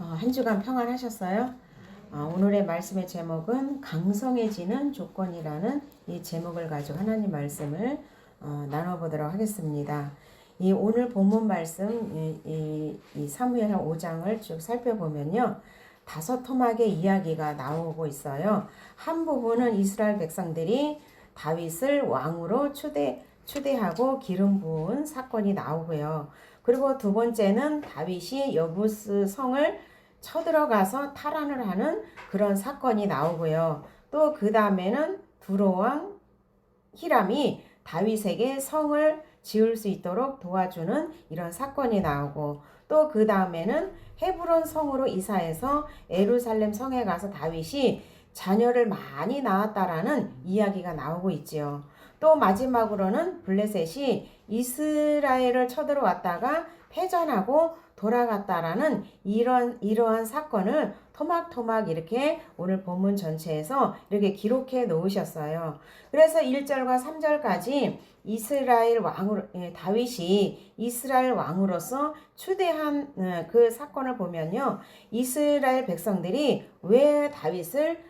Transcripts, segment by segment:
한 주간 평안하셨어요? 오늘의 말씀의 제목은 강성해지는 조건이라는 이 제목을 가지고 하나님 말씀을 나눠보도록 하겠습니다. 이 오늘 본문 말씀 이 사무엘 5장을 쭉 살펴보면요. 5토막의 이야기가 나오고 있어요. 한 부분은 이스라엘 백성들이 다윗을 왕으로 추대하고 기름 부은 사건이 나오고요. 그리고 두 번째는 다윗이 여부스 성을 쳐들어가서 탈환을 하는 그런 사건이 나오고요. 또 그 다음에는 두로왕 히람이 다윗에게 성을 지을 수 있도록 도와주는 이런 사건이 나오고, 또 그 다음에는 헤브론 성으로 이사해서 예루살렘 성에 가서 다윗이 자녀를 많이 낳았다라는 이야기가 나오고 있지요. 또 마지막으로는 블레셋이 이스라엘을 쳐들어왔다가 패전하고 돌아갔다라는 이러한 사건을 토막토막 이렇게 오늘 본문 전체에서 이렇게 기록해 놓으셨어요. 그래서 1절과 3절까지 이스라엘 왕으로 다윗이 이스라엘 왕으로서 추대한 그 사건을 보면요. 이스라엘 백성들이 왜 다윗을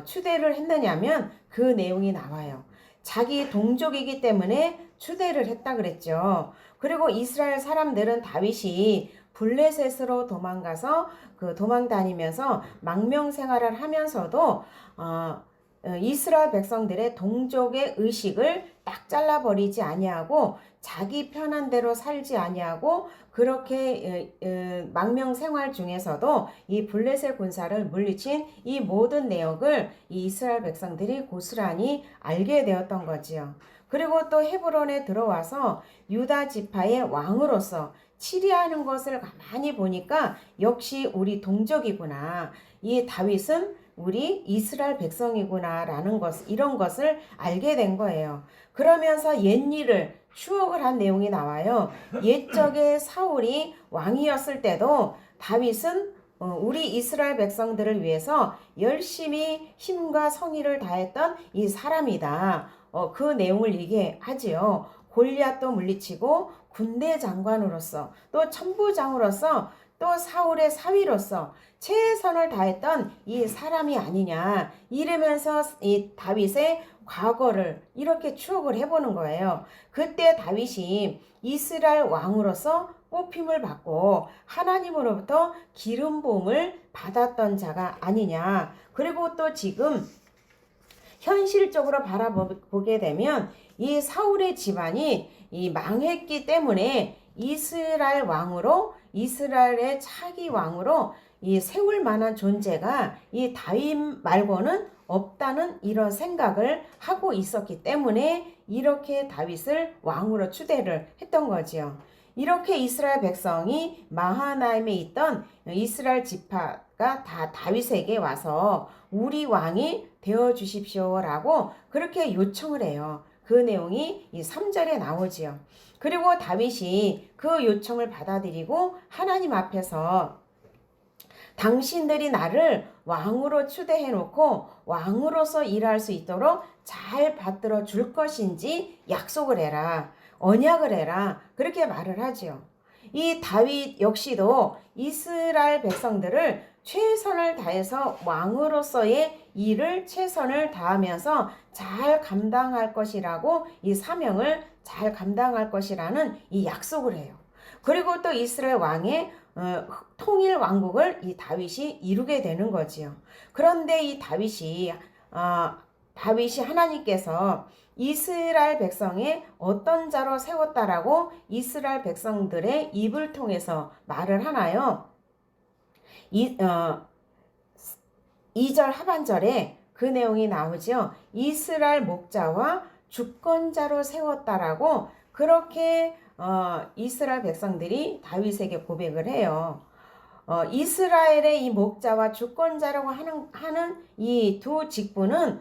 추대를 했느냐면 그 내용이 나와요. 자기 동족이기 때문에 추대를 했다 그랬죠. 그리고 이스라엘 사람들은 다윗이 블레셋으로 도망가서 도망 다니면서 망명 생활을 하면서도 이스라엘 백성들의 동족의 의식을 딱 잘라버리지 아니하고 자기 편한 대로 살지 아니하고 그렇게 망명 생활 중에서도 이 블레셋 군사를 물리친 이 모든 내역을 이 이스라엘 백성들이 고스란히 알게 되었던 거지요. 그리고 또 헤브론에 들어와서 유다 지파의 왕으로서 치리하는 것을 가만히 보니까 역시 우리 동족이구나. 이 다윗은 우리 이스라엘 백성이구나 라는 이런 것을 알게 된 거예요. 그러면서 옛일을 추억을 한 내용이 나와요. 옛적에 사울이 왕이었을 때도 다윗은 우리 이스라엘 백성들을 위해서 열심히 힘과 성의를 다했던 이 사람이다. 그 내용을 얘기하지요. 골리앗도 물리치고 군대 장관으로서 또 천부장으로서 또 사울의 사위로서 최선을 다했던 이 사람이 아니냐 이러면서 이 다윗의 과거를 이렇게 추억을 해보는 거예요. 그때 다윗이 이스라엘 왕으로서 뽑힘을 받고 하나님으로부터 기름 부음을 받았던 자가 아니냐. 그리고 또 지금 현실적으로 바라보게 되면 이 사울의 집안이 망했기 때문에 이스라엘 왕으로 이스라엘의 차기 왕으로 세울 만한 존재가 이 다윗 말고는 없다는 이런 생각을 하고 있었기 때문에 이렇게 다윗을 왕으로 추대를 했던 거지요. 이렇게 이스라엘 백성이 마하나임에 있던 이스라엘 지파가 다 다윗에게 와서 우리 왕이 되어 주십시오라고 그렇게 요청을 해요. 그 내용이 이 3절에 나오지요. 그리고 다윗이 그 요청을 받아들이고 하나님 앞에서 당신들이 나를 왕으로 추대해 놓고 왕으로서 일할 수 있도록 잘 받들어 줄 것인지 약속을 해라. 언약을 해라. 그렇게 말을 하지요. 이 다윗 역시도 이스라엘 백성들을 최선을 다해서 왕으로서의 일을 최선을 다하면서 잘 감당할 것이라고 이 사명을 잘 감당할 것이라는 이 약속을 해요. 그리고 또 이스라엘 왕의 통일 왕국을 이 다윗이 이루게 되는 거지요. 그런데 이 다윗이 하나님께서 이스라엘 백성의 어떤 자로 세웠다라고 이스라엘 백성들의 입을 통해서 말을 하나요? 2절 하반절에 그 내용이 나오죠. 이스라엘 목자와 주권자로 세웠다라고 그렇게 이스라엘 백성들이 다윗에게 고백을 해요. 이스라엘의 이 목자와 주권자라고 하는 이 두 직분은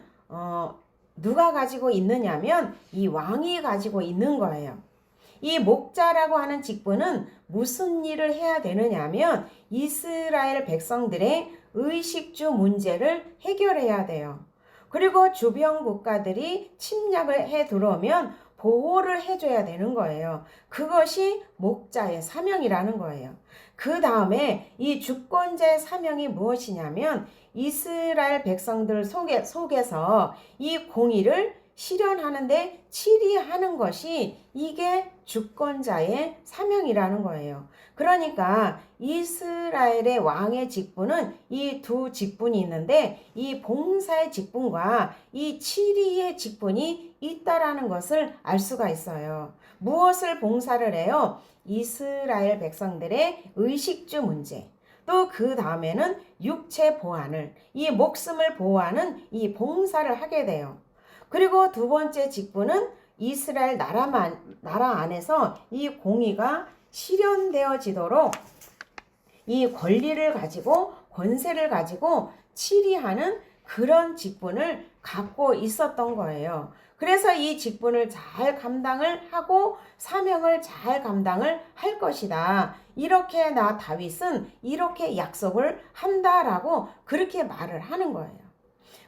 누가 가지고 있느냐면 이 왕이 가지고 있는 거예요. 이 목자라고 하는 직분은 무슨 일을 해야 되느냐면 이스라엘 백성들의 의식주 문제를 해결해야 돼요. 그리고 주변 국가들이 침략을 해 들어오면 보호를 해줘야 되는 거예요. 그것이 목자의 사명이라는 거예요. 그 다음에 이 주권자의 사명이 무엇이냐면 이스라엘 백성들 속에서 이 공의를 실현하는데 치리하는 것이 이게 주권자의 사명이라는 거예요. 그러니까 이스라엘의 왕의 직분은 이 두 직분이 있는데 이 봉사의 직분과 이 치리의 직분이 있다라는 것을 알 수가 있어요. 무엇을 봉사를 해요? 이스라엘 백성들의 의식주 문제. 또 그 다음에는 육체 보안을, 이 목숨을 보호하는 이 봉사를 하게 돼요. 그리고 두 번째 직분은 이스라엘 나라 안에서 이 공의가 실현되어지도록 이 권리를 가지고 권세를 가지고 치리하는 그런 직분을 갖고 있었던 거예요. 그래서 이 직분을 잘 감당을 하고 사명을 잘 감당을 할 것이다. 이렇게 나 다윗은 이렇게 약속을 한다라고 그렇게 말을 하는 거예요.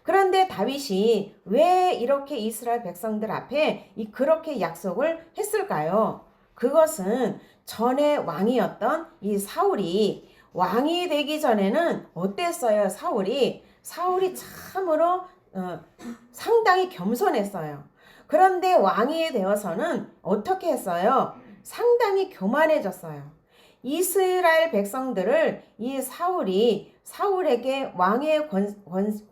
그런데 다윗이 왜 이렇게 이스라엘 백성들 앞에 그렇게 약속을 했을까요? 그것은 전에 왕이었던 이 사울이 왕이 되기 전에는 어땠어요? 사울이 참으로 상당히 겸손했어요. 그런데 왕이 되어서는 어떻게 했어요? 상당히 교만해졌어요. 이스라엘 백성들을 이 사울에게 왕의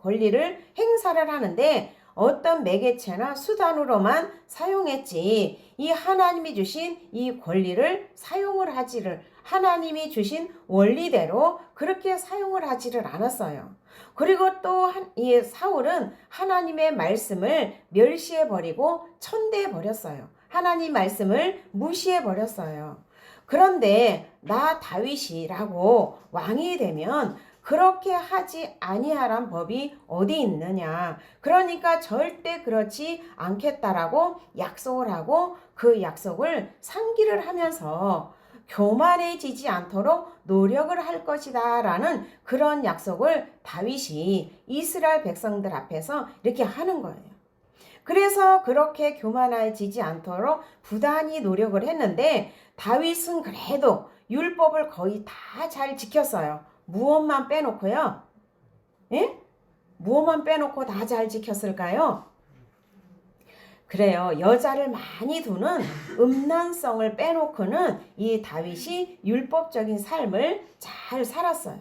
권리를 행사를 하는데 어떤 매개체나 수단으로만 사용했지 이 하나님이 주신 이 권리를 사용을 하지를 하나님이 주신 원리대로 그렇게 사용을 하지를 않았어요. 그리고 또 이 사울은 하나님의 말씀을 멸시해버리고 천대해버렸어요. 하나님 말씀을 무시해버렸어요. 그런데 나 다윗이라고 왕이 되면 그렇게 하지 아니하란 법이 어디 있느냐. 그러니까 절대 그렇지 않겠다라고 약속을 하고 그 약속을 상기를 하면서 교만해지지 않도록 노력을 할 것이다 라는 그런 약속을 다윗이 이스라엘 백성들 앞에서 이렇게 하는 거예요. 그래서 그렇게 교만해지지 않도록 부단히 노력을 했는데 다윗은 그래도 율법을 거의 다 잘 지켰어요. 무엇만 빼놓고요? 예? 무엇만 빼놓고 다 잘 지켰을까요? 그래요. 여자를 많이 두는 음란성을 빼놓고는 이 다윗이 율법적인 삶을 잘 살았어요.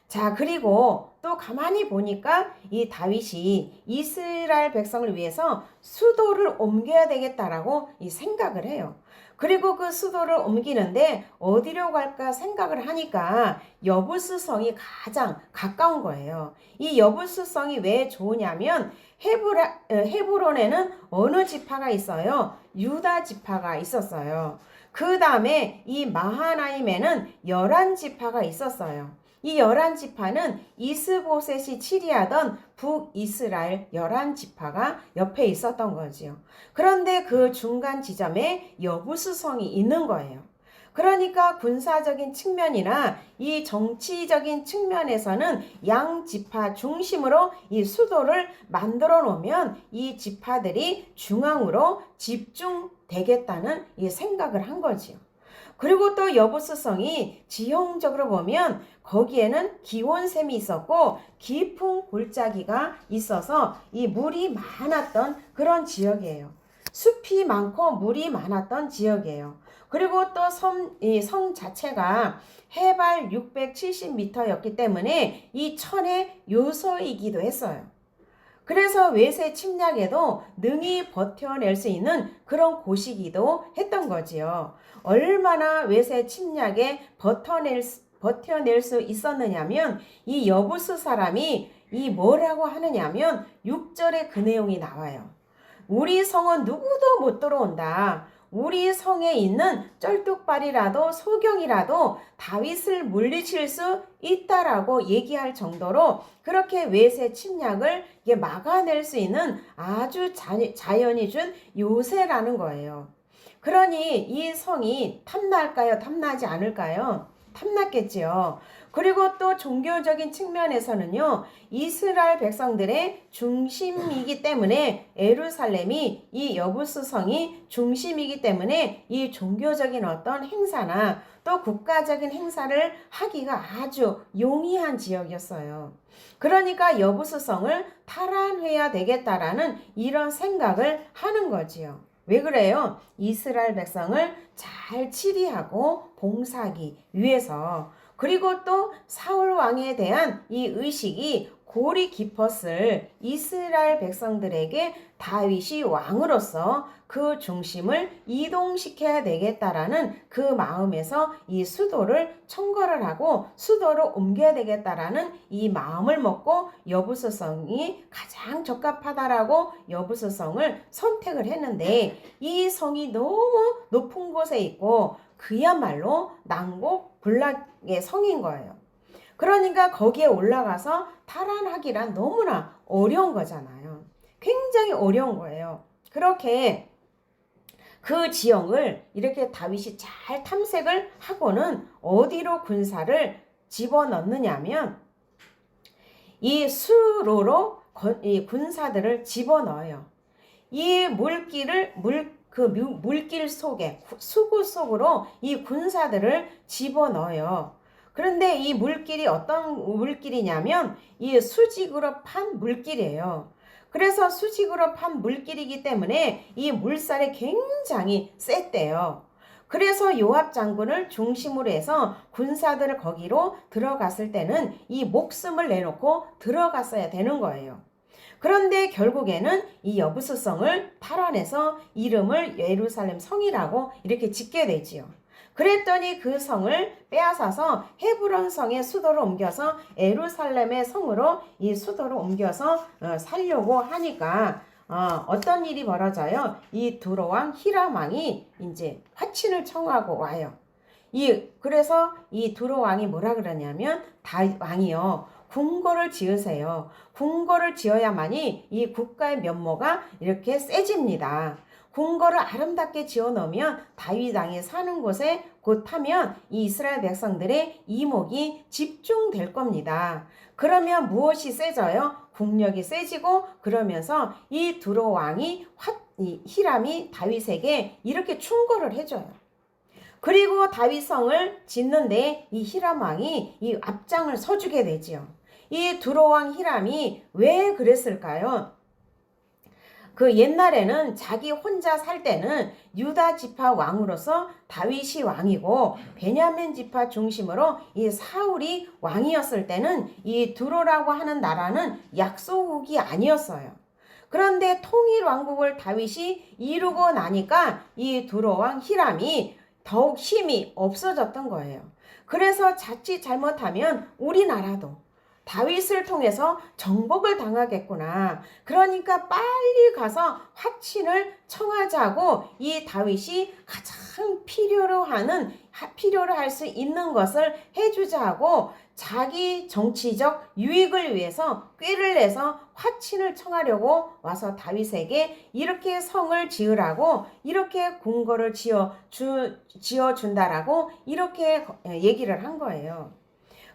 자, 그리고 또 가만히 보니까 이 다윗이 이스라엘 백성을 위해서 수도를 옮겨야 되겠다라고 이 생각을 해요. 그리고 그 수도를 옮기는데 어디로 갈까 생각을 하니까 여부스성이 가장 가까운 거예요. 이 여부스성이 왜 좋으냐면 헤브론에는 어느 지파가 있어요? 유다 지파가 있었어요. 그 다음에 이 마하나임에는 11지파가 있었어요. 이 11지파는 이스보셋이 치리하던 북이스라엘 11지파가 옆에 있었던 거지요. 그런데 그 중간 지점에 여부스성이 있는 거예요. 그러니까 군사적인 측면이나 이 정치적인 측면에서는 양 지파 중심으로 이 수도를 만들어 놓으면 이 지파들이 중앙으로 집중되겠다는 이 생각을 한 거지요. 그리고 또 여부스성이 지형적으로 보면 거기에는 기온샘이 있었고 깊은 골짜기가 있어서 이 물이 많았던 그런 지역이에요. 숲이 많고 물이 많았던 지역이에요. 그리고 또 성 자체가 해발 670m였기 때문에 이 천의 요소이기도 했어요. 그래서 외세 침략에도 능히 버텨낼 수 있는 그런 곳이기도 했던 거지요. 얼마나 외세 침략에 버텨낼 수 있었느냐면 이 여부스 사람이 이 뭐라고 하느냐면 6절에 그 내용이 나와요. 우리 성은 누구도 못 들어온다. 우리 성에 있는 쩔뚝발이라도 소경이라도 다윗을 물리칠 수 있다라고 얘기할 정도로 그렇게 외세 침략을 막아낼 수 있는 아주 자연이 준 요새라는 거예요. 그러니 이 성이 탐날까요? 탐나지 않을까요? 탐났겠지요. 그리고 또 종교적인 측면에서는요, 이스라엘 백성들의 중심이기 때문에 예루살렘이 이 여부스 성이 중심이기 때문에 이 종교적인 어떤 행사나 또 국가적인 행사를 하기가 아주 용이한 지역이었어요. 그러니까 여부스 성을 탈환해야 되겠다라는 이런 생각을 하는 거지요. 왜 그래요? 이스라엘 백성을 잘 치리하고 봉사하기 위해서. 그리고 또 사울 왕에 대한 이 의식이 골이 깊었을 이스라엘 백성들에게 다윗이 왕으로서 그 중심을 이동시켜야 되겠다라는 그 마음에서 이 수도를 청거를 하고 수도를 옮겨야 되겠다라는 이 마음을 먹고 여부스성이 가장 적합하다라고 여부스성을 선택을 했는데, 이 성이 너무 높은 곳에 있고 그야말로 난곡 불락의 성인 거예요. 그러니까 거기에 올라가서 탈환하기란 너무나 어려운 거잖아요. 굉장히 어려운 거예요. 그렇게 그 지형을 이렇게 다윗이 잘 탐색을 하고는 어디로 군사를 집어넣느냐면 이 수로로 이 군사들을 집어넣어요. 이 물길 속에 수구 속으로 이 군사들을 집어넣어요. 그런데 이 물길이 어떤 물길이냐면 이 수직으로 판 물길이에요. 그래서 수직으로 판 물길이기 때문에 이 물살이 굉장히 셌대요. 그래서 요압 장군을 중심으로 해서 군사들을 거기로 들어갔을 때는 이 목숨을 내놓고 들어갔어야 되는 거예요. 그런데 결국에는 이 여부스성을 탈환해서 이름을 예루살렘 성이라고 이렇게 짓게 되지요. 그랬더니 그 성을 빼앗아서 헤브론 성의 수도로 옮겨서 예루살렘의 성으로 이 수도를 옮겨서 살려고 하니까 어떤 일이 벌어져요? 이 두로왕 히람 왕이 이제 화친을 청하고 와요. 그래서 이 두로왕이 뭐라 그러냐면, 다윗 왕이요, 궁궐을 지으세요. 궁궐을 지어야만이 이 국가의 면모가 이렇게 세집니다. 궁궐을 아름답게 지어 놓으면 다윗 왕이 사는 곳에 곧 하면 이 이스라엘 백성들의 이목이 집중될 겁니다. 그러면 무엇이 세져요? 국력이 세지고, 그러면서 이 두로 왕이 이 히람이 다윗에게 이렇게 충고를 해줘요. 그리고 다윗성을 짓는데 이 히람 왕이 이 앞장을 서주게 되지요. 이 두로 왕 히람이 왜 그랬을까요? 그 옛날에는 자기 혼자 살 때는 유다 지파 왕으로서 다윗이 왕이고, 베냐민 지파 중심으로 이 사울이 왕이었을 때는 이 두로라고 하는 나라는 약소국이 아니었어요. 그런데 통일 왕국을 다윗이 이루고 나니까 이 두로 왕 히람이 더욱 힘이 없어졌던 거예요. 그래서 자칫 잘못하면 우리나라도 다윗을 통해서 정복을 당하겠구나. 그러니까 빨리 가서 화친을 청하자고 이 다윗이 가장 필요로 할 수 있는 것을 해주자고 자기 정치적 유익을 위해서 꾀를 내서 화친을 청하려고 와서 다윗에게 이렇게 성을 지으라고, 이렇게 궁궐을 지어준다라고 이렇게 얘기를 한 거예요.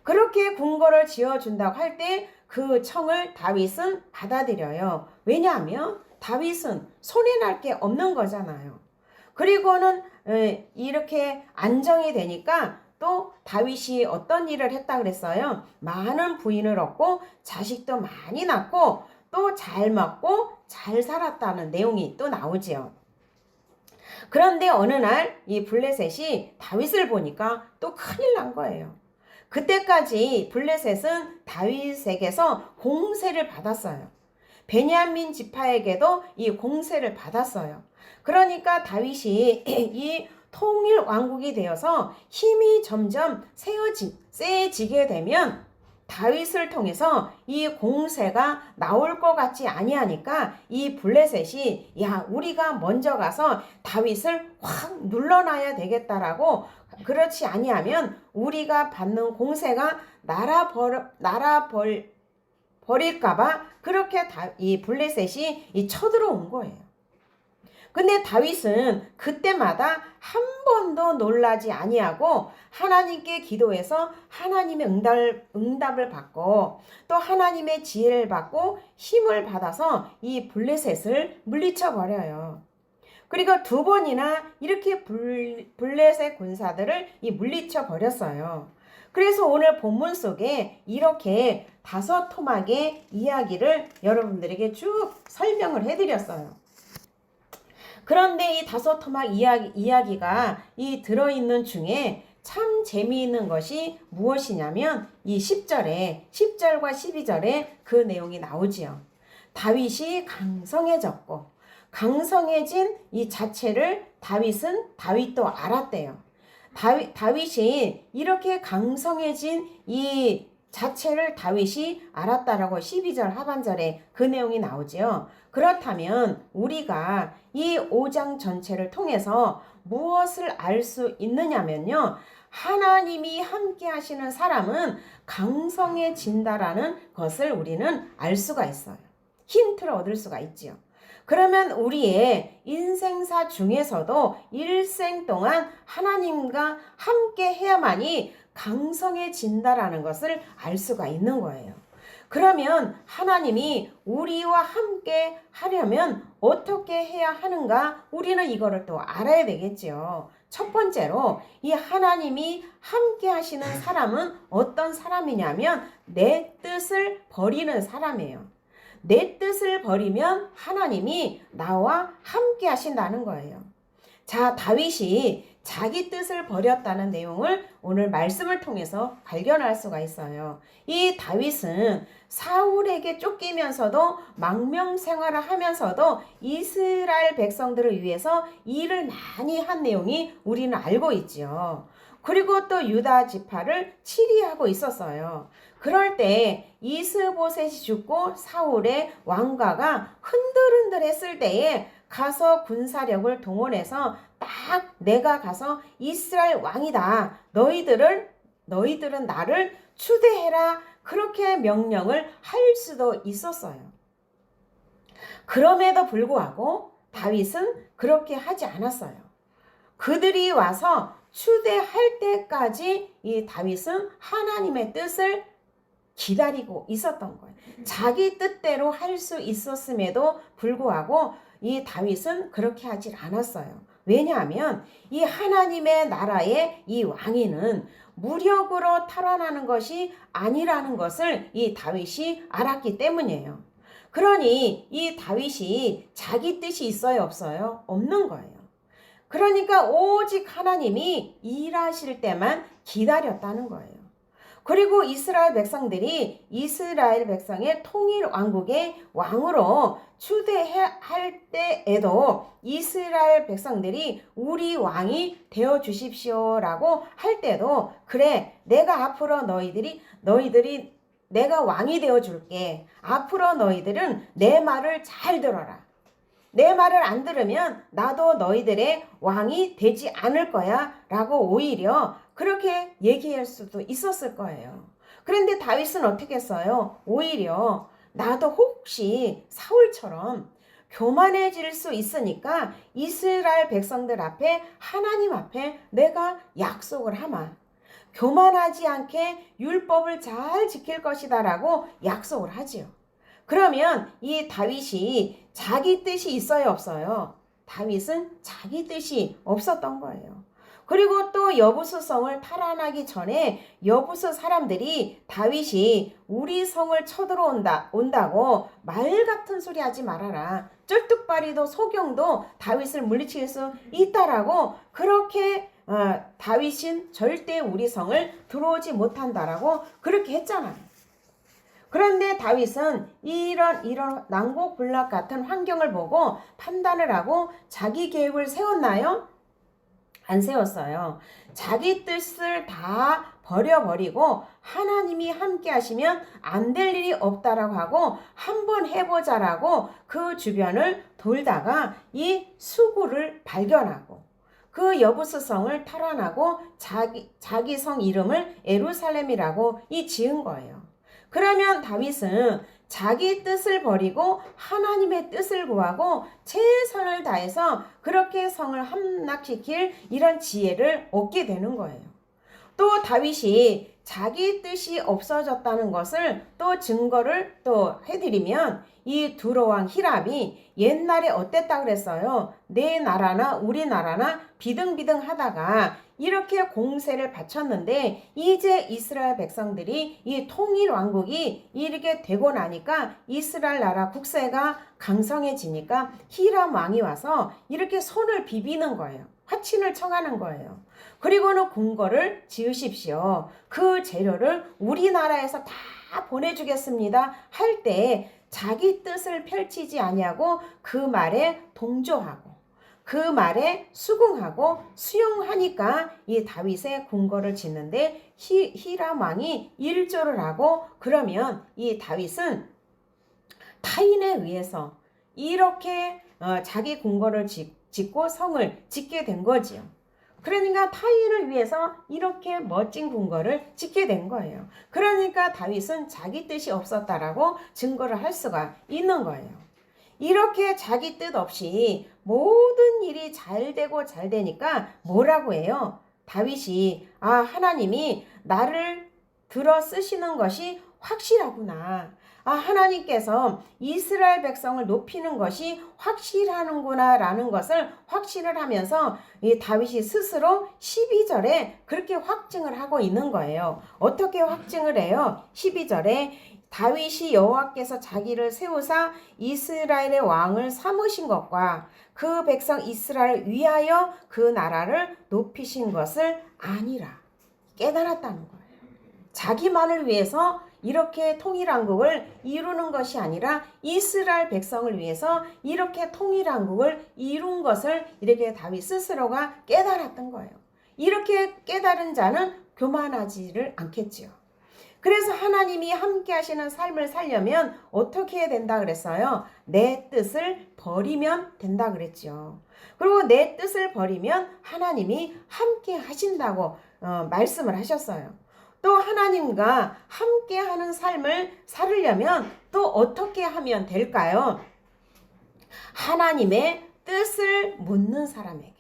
그렇게 궁궐을 지어준다고 할 때 그 청을 다윗은 받아들여요. 왜냐하면 다윗은 손해날 게 없는 거잖아요. 그리고는 이렇게 안정이 되니까 또 다윗이 어떤 일을 했다 그랬어요? 많은 부인을 얻고 자식도 많이 낳고 또 잘 먹고 잘 살았다는 내용이 또 나오지요. 그런데 어느 날 이 블레셋이 다윗을 보니까 또 큰일 난 거예요. 그때까지 블레셋은 다윗에게서 공세를 받았어요. 베냐민 지파에게도 이 공세를 받았어요. 그러니까 다윗이 이 통일 왕국이 되어서 힘이 점점 세지게 되면 다윗을 통해서 이 공세가 나올 것 같지 아니하니까 이 블레셋이 우리가 먼저 가서 다윗을 확 눌러놔야 되겠다라고, 그렇지 아니하면 우리가 받는 공세가 버릴까봐 그렇게 이 블레셋이 쳐들어온 거예요. 근데 다윗은 그때마다 한 번도 놀라지 아니하고 하나님께 기도해서 하나님의 응답을 받고 또 하나님의 지혜를 받고 힘을 받아서 이 블레셋을 물리쳐 버려요. 그리고 두 번이나 이렇게 블레셋 군사들을 물리쳐 버렸어요. 그래서 오늘 본문 속에 이렇게 5토막의 이야기를 여러분들에게 쭉 설명을 해드렸어요. 그런데 이 5토막 이야기가 들어있는 중에 참 재미있는 것이 무엇이냐면 이 10절과 12절에 그 내용이 나오지요. 다윗이 강성해졌고 강성해진 이 자체를 다윗도 알았대요. 다윗이 이렇게 강성해진 이 자체를 다윗이 알았다라고 12절 하반절에 그 내용이 나오지요. 그렇다면 우리가 이 5장 전체를 통해서 무엇을 알 수 있느냐면요. 하나님이 함께 하시는 사람은 강성해진다라는 것을 우리는 알 수가 있어요. 힌트를 얻을 수가 있지요. 그러면 우리의 인생사 중에서도 일생 동안 하나님과 함께 해야만이 강성해진다라는 것을 알 수가 있는 거예요. 그러면 하나님이 우리와 함께 하려면 어떻게 해야 하는가? 우리는 이거를 또 알아야 되겠죠. 첫 번째로 이 하나님이 함께 하시는 사람은 어떤 사람이냐면 내 뜻을 버리는 사람이에요. 내 뜻을 버리면 하나님이 나와 함께 하신다는 거예요. 자, 다윗이 자기 뜻을 버렸다는 내용을 오늘 말씀을 통해서 발견할 수가 있어요. 이 다윗은 사울에게 쫓기면서도 망명 생활을 하면서도 이스라엘 백성들을 위해서 일을 많이 한 내용이 우리는 알고 있죠. 그리고 또 유다 지파를 치리하고 있었어요. 그럴 때 이스보셋이 죽고 사울의 왕가가 흔들흔들했을 때에 가서 군사력을 동원해서 딱 내가 가서 이스라엘 왕이다. 너희들은 나를 추대해라. 그렇게 명령을 할 수도 있었어요. 그럼에도 불구하고 다윗은 그렇게 하지 않았어요. 그들이 와서 추대할 때까지 이 다윗은 하나님의 뜻을 기다리고 있었던 거예요. 자기 뜻대로 할 수 있었음에도 불구하고 이 다윗은 그렇게 하질 않았어요. 왜냐하면 이 하나님의 나라의 이 왕위는 무력으로 탈환하는 것이 아니라는 것을 이 다윗이 알았기 때문이에요. 그러니 이 다윗이 자기 뜻이 있어요, 없어요? 없는 거예요. 그러니까 오직 하나님이 일하실 때만 기다렸다는 거예요. 그리고 이스라엘 백성의 통일 왕국의 왕으로 추대할 때에도 이스라엘 백성들이 우리 왕이 되어 주십시오라고 할 때도 그래 내가 앞으로 너희들이 내가 왕이 되어 줄게. 앞으로 너희들은 내 말을 잘 들어라. 내 말을 안 들으면 나도 너희들의 왕이 되지 않을 거야 라고 오히려 그렇게 얘기할 수도 있었을 거예요. 그런데 다윗은 어떻게 했어요? 오히려 나도 혹시 사울처럼 교만해질 수 있으니까 이스라엘 백성들 앞에 하나님 앞에 내가 약속을 하마. 교만하지 않게 율법을 잘 지킬 것이다 라고 약속을 하지요. 그러면 이 다윗이 자기 뜻이 있어요, 없어요? 다윗은 자기 뜻이 없었던 거예요. 그리고 또 여부수성을 탈환하기 전에 여부수 사람들이 다윗이 우리 성을 쳐들어온다고 말 같은 소리 하지 말아라. 쩔뚝발이도 소경도 다윗을 물리칠 수 있다라고 그렇게 다윗은 절대 우리 성을 들어오지 못한다라고 그렇게 했잖아요. 그런데 다윗은 이런 난곡불락 같은 환경을 보고 판단을 하고 자기 계획을 세웠나요? 안 세웠어요. 자기 뜻을 다 버려버리고 하나님이 함께 하시면 안 될 일이 없다라고 하고 한번 해보자라고 그 주변을 돌다가 이 수구를 발견하고 그 여부스성을 탈환하고 자기 성 이름을 예루살렘이라고 지은 거예요. 그러면 다윗은 자기 뜻을 버리고 하나님의 뜻을 구하고 최선을 다해서 그렇게 성을 함락시킬 이런 지혜를 얻게 되는 거예요. 또 다윗이 자기 뜻이 없어졌다는 것을 또 증거를 또 해드리면 이 두로왕 히람이 옛날에 어땠다 그랬어요? 내 나라나 우리나라나 비등비등 하다가 이렇게 공세를 바쳤는데 이제 이스라엘 백성들이 이 통일 왕국이 이렇게 되고 나니까 이스라엘 나라 국세가 강성해지니까 히람 왕이 와서 이렇게 손을 비비는 거예요. 화친을 청하는 거예요. 그리고는 궁궐을 지으십시오. 그 재료를 우리나라에서 다 보내주겠습니다. 할 때 자기 뜻을 펼치지 아니하고 그 말에 동조하고 그 말에 수긍하고 수용하니까 이 다윗의 궁궐을 짓는데 히람 왕이 일조를 하고 그러면 이 다윗은 타인에 의해서 이렇게 자기 궁궐을 짓고 성을 짓게 된 거지요. 그러니까 타인을 위해서 이렇게 멋진 궁궐을 짓게 된 거예요. 그러니까 다윗은 자기 뜻이 없었다라고 증거를 할 수가 있는 거예요. 이렇게 자기 뜻 없이 모든 일이 잘 되고 잘 되니까 뭐라고 해요? 다윗이 하나님이 나를 들어 쓰시는 것이 확실하구나. 하나님께서 이스라엘 백성을 높이는 것이 확실하는구나 라는 것을 확신을 하면서 이 다윗이 스스로 12절에 그렇게 확증을 하고 있는 거예요. 어떻게 확증을 해요? 12절에 다윗이 여호와께서 자기를 세우사 이스라엘의 왕을 삼으신 것과 그 백성 이스라엘을 위하여 그 나라를 높이신 것을 아니라 깨달았다는 거예요. 자기만을 위해서 이렇게 통일왕국을 이루는 것이 아니라 이스라엘 백성을 위해서 이렇게 통일왕국을 이룬 것을 이렇게 다윗 스스로가 깨달았던 거예요. 이렇게 깨달은 자는 교만하지를 않겠지요. 그래서 하나님이 함께 하시는 삶을 살려면 어떻게 해야 된다 그랬어요? 내 뜻을 버리면 된다 그랬죠. 그리고 내 뜻을 버리면 하나님이 함께 하신다고 말씀을 하셨어요. 또 하나님과 함께하는 삶을 살으려면 또 어떻게 하면 될까요? 하나님의 뜻을 묻는 사람에게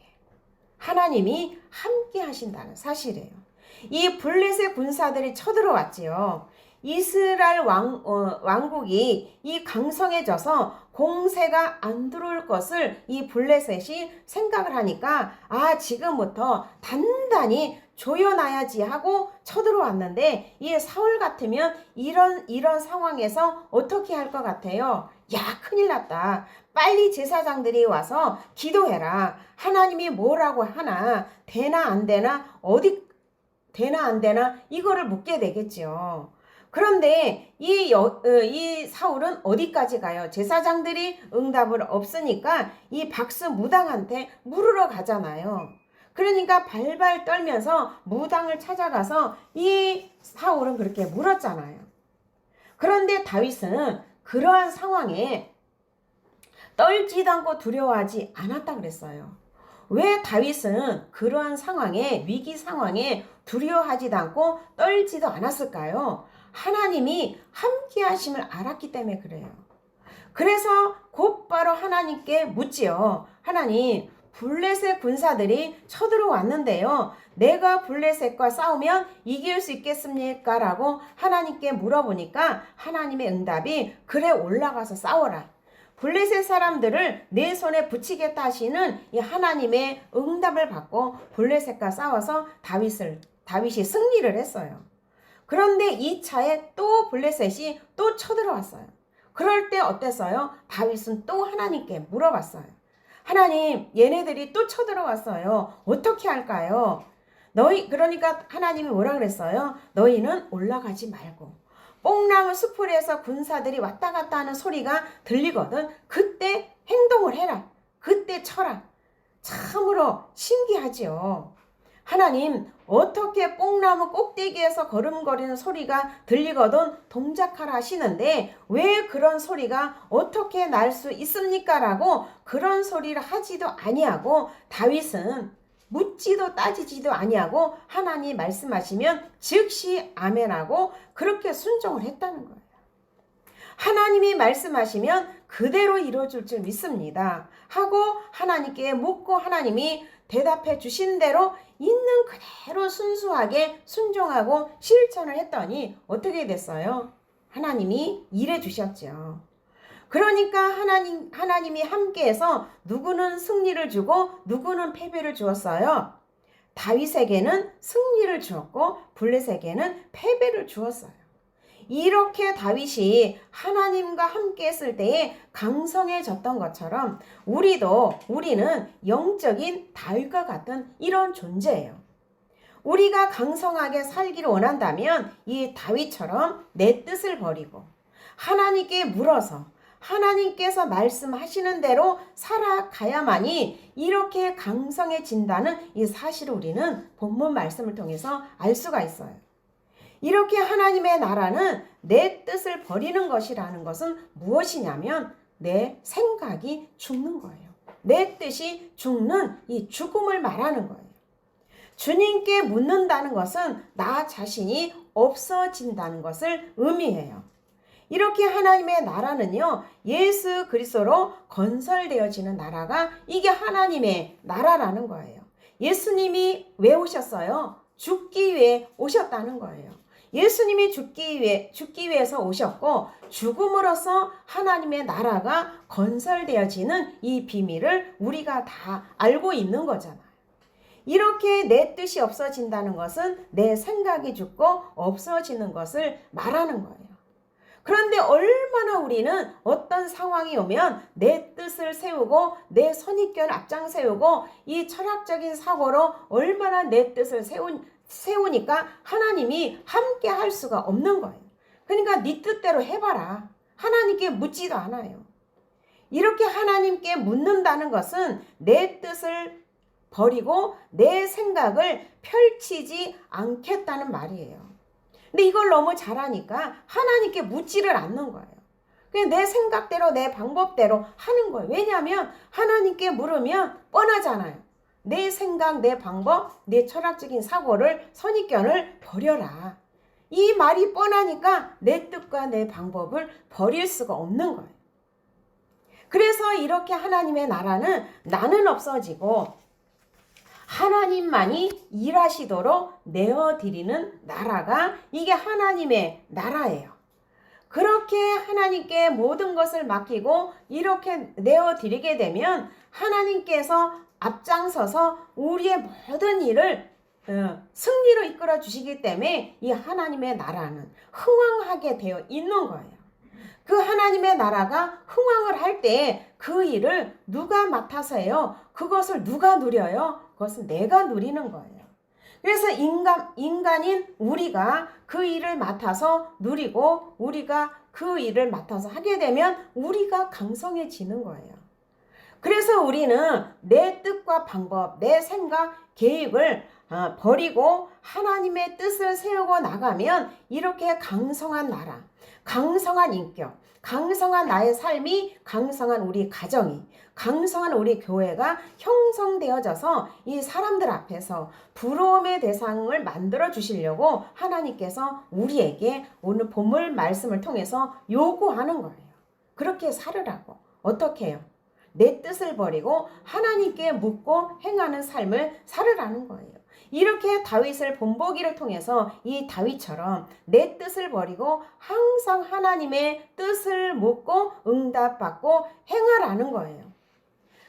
하나님이 함께 하신다는 사실이에요. 이 블레셋 군사들이 쳐들어왔지요. 이스라엘 왕국이 이 강성해져서 공세가 안 들어올 것을 이 블레셋이 생각을 하니까 지금부터 단단히 조여놔야지 하고 쳐들어왔는데 이 사울 같으면 이런 상황에서 어떻게 할 것 같아요? 야, 큰일 났다. 빨리 제사장들이 와서 기도해라. 하나님이 뭐라고 하나? 되나 안 되나? 어디 되나 안 되나? 이거를 묻게 되겠죠. 그런데 이 사울은 어디까지 가요? 제사장들이 응답을 없으니까 이 박스 무당한테 물으러 가잖아요. 그러니까 발발 떨면서 무당을 찾아가서 이 사울은 그렇게 물었잖아요. 그런데 다윗은 그러한 상황에 떨지도 않고 두려워하지 않았다 그랬어요. 왜 다윗은 그러한 상황에 위기 상황에 두려워하지도 않고 떨지도 않았을까요? 하나님이 함께 하심을 알았기 때문에 그래요. 그래서 곧바로 하나님께 묻지요. 하나님, 블레셋 군사들이 쳐들어왔는데요. 내가 블레셋과 싸우면 이길 수 있겠습니까? 라고 하나님께 물어보니까 하나님의 응답이 그래 올라가서 싸워라. 블레셋 사람들을 내 손에 붙이겠다 하시는 이 하나님의 응답을 받고 블레셋과 싸워서 다윗이 승리를 했어요. 그런데 2차에 또 블레셋이 또 쳐들어왔어요. 그럴 때 어땠어요? 다윗은 또 하나님께 물어봤어요. 하나님, 얘네들이 또 쳐들어왔어요. 어떻게 할까요? 그러니까 하나님이 뭐라 그랬어요? 너희는 올라가지 말고 뽕나무 수풀에서 군사들이 왔다 갔다 하는 소리가 들리거든. 그때 행동을 해라. 그때 쳐라. 참으로 신기하지요. 하나님, 어떻게 뽕나무 꼭대기에서 걸음거리는 소리가 들리거든 동작하라 하시는데 왜 그런 소리가 어떻게 날 수 있습니까? 라고 그런 소리를 하지도 아니하고 다윗은 묻지도 따지지도 아니하고 하나님 말씀하시면 즉시 아멘하고 그렇게 순종을 했다는 거예요. 하나님이 말씀하시면 그대로 이루어질 줄 믿습니다 하고 하나님께 묻고 하나님이 대답해 주신 대로 있는 그대로 순수하게 순종하고 실천을 했더니 어떻게 됐어요? 하나님이 일해 주셨죠. 그러니까 하나님이 함께해서 누구는 승리를 주고 누구는 패배를 주었어요. 다윗에게는 승리를 주었고 블레셋에게는 패배를 주었어요. 이렇게 다윗이 하나님과 함께 했을 때에 강성해졌던 것처럼 우리는 영적인 다윗과 같은 이런 존재예요. 우리가 강성하게 살기를 원한다면 이 다윗처럼 내 뜻을 버리고 하나님께 물어서 하나님께서 말씀하시는 대로 살아가야만이 이렇게 강성해진다는 이 사실을 우리는 본문 말씀을 통해서 알 수가 있어요. 이렇게 하나님의 나라는 내 뜻을 버리는 것이라는 것은 무엇이냐면 내 생각이 죽는 거예요. 내 뜻이 죽는 이 죽음을 말하는 거예요. 주님께 묻는다는 것은 나 자신이 없어진다는 것을 의미해요. 이렇게 하나님의 나라는요, 예수 그리스도로 건설되어지는 나라가 이게 하나님의 나라라는 거예요. 예수님이 왜 오셨어요? 죽기 위해 오셨다는 거예요. 예수님이 죽기 위해서 오셨고 죽음으로써 하나님의 나라가 건설되어지는 이 비밀을 우리가 다 알고 있는 거잖아요. 이렇게 내 뜻이 없어진다는 것은 내 생각이 죽고 없어지는 것을 말하는 거예요. 그런데 얼마나 우리는 어떤 상황이 오면 내 뜻을 세우고 내 선입견 앞장 세우고 이 철학적인 사고로 얼마나 내 뜻을 세우니까 하나님이 함께 할 수가 없는 거예요. 그러니까 네 뜻대로 해봐라. 하나님께 묻지도 않아요. 이렇게 하나님께 묻는다는 것은 내 뜻을 버리고 내 생각을 펼치지 않겠다는 말이에요. 근데 이걸 너무 잘하니까 하나님께 묻지를 않는 거예요. 그냥 내 생각대로 내 방법대로 하는 거예요. 왜냐하면 하나님께 물으면 뻔하잖아요. 내 생각, 내 방법, 내 철학적인 사고를 선입견을 버려라. 이 말이 뻔하니까 내 뜻과 내 방법을 버릴 수가 없는 거예요. 그래서 이렇게 하나님의 나라는 나는 없어지고 하나님만이 일하시도록 내어드리는 나라가 이게 하나님의 나라예요. 그렇게 하나님께 모든 것을 맡기고 이렇게 내어드리게 되면 하나님께서 앞장서서 우리의 모든 일을 승리로 이끌어 주시기 때문에 이 하나님의 나라는 흥왕하게 되어 있는 거예요. 그 하나님의 나라가 흥왕을 할 때 그 일을 누가 맡아서 해요? 그것을 누가 누려요? 그것은 내가 누리는 거예요. 그래서 인간인 우리가 그 일을 맡아서 누리고 우리가 그 일을 맡아서 하게 되면 우리가 강성해지는 거예요. 그래서 우리는 내 뜻과 방법, 내 생각, 계획을 버리고 하나님의 뜻을 세우고 나가면 이렇게 강성한 나라, 강성한 인격, 강성한 나의 삶이, 강성한 우리 가정이, 강성한 우리 교회가 형성되어져서 이 사람들 앞에서 부러움의 대상을 만들어 주시려고 하나님께서 우리에게 오늘 본문 말씀을 통해서 요구하는 거예요. 그렇게 살으라고. 어떻게 해요? 내 뜻을 버리고 하나님께 묻고 행하는 삶을 살으라는 거예요. 이렇게 다윗을 본보기를 통해서 이 다윗처럼 내 뜻을 버리고 항상 하나님의 뜻을 묻고 응답받고 행하라는 거예요.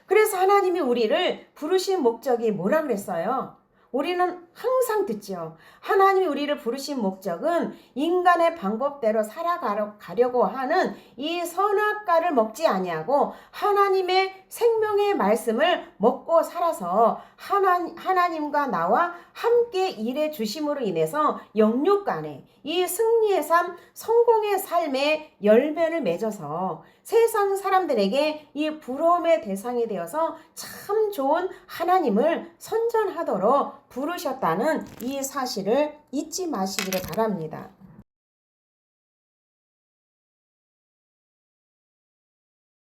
그래서 하나님이 우리를 부르신 목적이 뭐라 그랬어요? 우리는 항상 듣죠. 하나님이 우리를 부르신 목적은 인간의 방법대로 살아가려고 하는 이 선악과를 먹지 아니하고 하나님의 생명의 말씀을 먹고 살아서 하나님과 나와 함께 일해 주심으로 인해서 영육 간에 이 승리의 삶, 성공의 삶의 열매를 맺어서 세상 사람들에게 이 부러움의 대상이 되어서 참 좋은 하나님을 선전하도록 부르셨다는 이 사실을 잊지 마시기를 바랍니다.